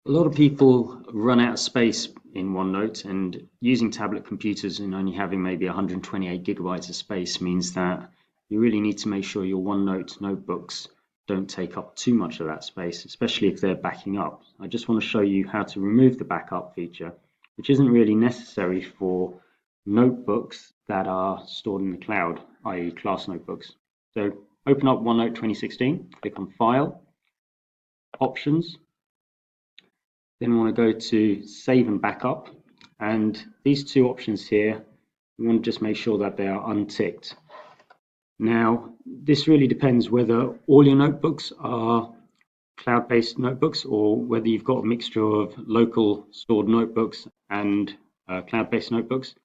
A lot of people run out of space in OneNote, and using tablet computers and only having maybe 128 gigabytes of space means that you really need to make sure your OneNote notebooks don't take up too much of that space, especially if they're backing up. I just want to show you how to remove the backup feature, which isn't really necessary for notebooks that are stored in the cloud, i.e. class notebooks. So open up OneNote 2016, click on File, Options. Then we want to go to Save and Backup, and these two options here, we want to just make sure that they are unticked. Now, this really depends whether all your notebooks are cloud-based notebooks or whether you've got a mixture of local stored notebooks and cloud-based notebooks.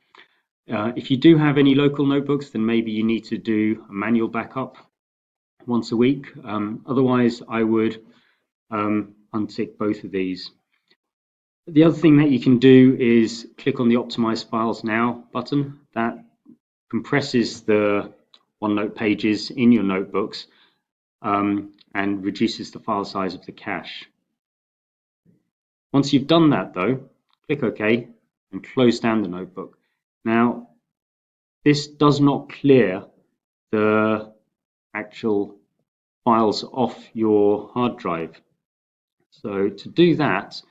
If you do have any local notebooks, then maybe you need to do a manual backup once a week. Otherwise, I would untick both of these. The other thing that you can do is click on the Optimize Files Now button. That compresses the OneNote pages in your notebooks and reduces the file size of the cache. Once you've done that though, click OK and close down the notebook. Now, this does not clear the actual files off your hard drive. So to do that,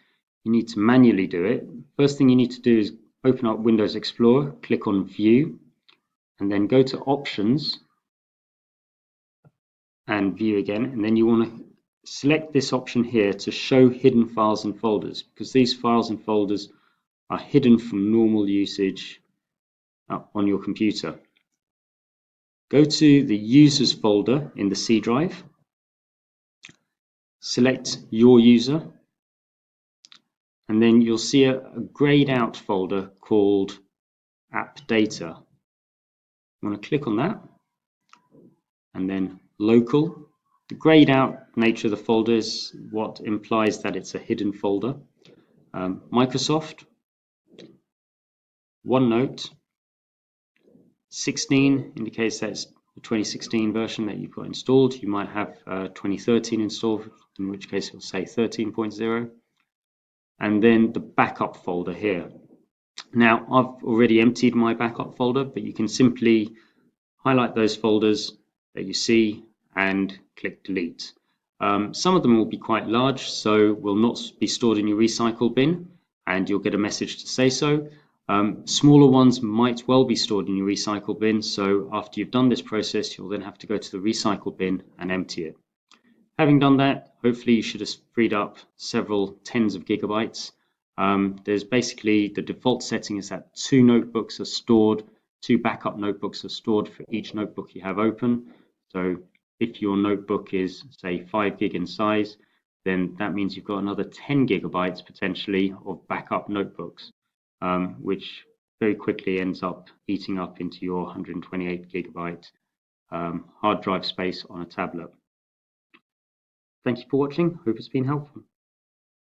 you need to manually do it. First thing you need to do is open up Windows Explorer, click on View, and then go to Options and View again. And then you want to select this option here to show hidden files and folders, because these files and folders are hidden from normal usage on your computer. Go to the Users folder in the C drive, select your user, and then you'll see a grayed out folder called App Data. You want to click on that, and then Local. The grayed out nature of the folder is what implies that it's a hidden folder. Microsoft, OneNote, 16 indicates that it's the 2016 version that you've got installed. You might have 2013 installed, in which case it will say 13.0. And then the backup folder here. Now, I've already emptied my backup folder, but you can simply highlight those folders that you see and click delete. Some of them will be quite large, so will not be stored in your recycle bin, and you'll get a message to say so. Smaller ones might well be stored in your recycle bin, so after you've done this process, you'll then have to go to the recycle bin and empty it. Having done that, hopefully you should have freed up several tens of gigabytes. There's basically the default setting is that two backup notebooks are stored for each notebook you have open. So if your notebook is, say, 5 gig in size, then that means you've got another 10 gigabytes potentially of backup notebooks, which very quickly ends up eating up into your 128 gigabyte hard drive space on a tablet. Thank you for watching. Hope it's been helpful.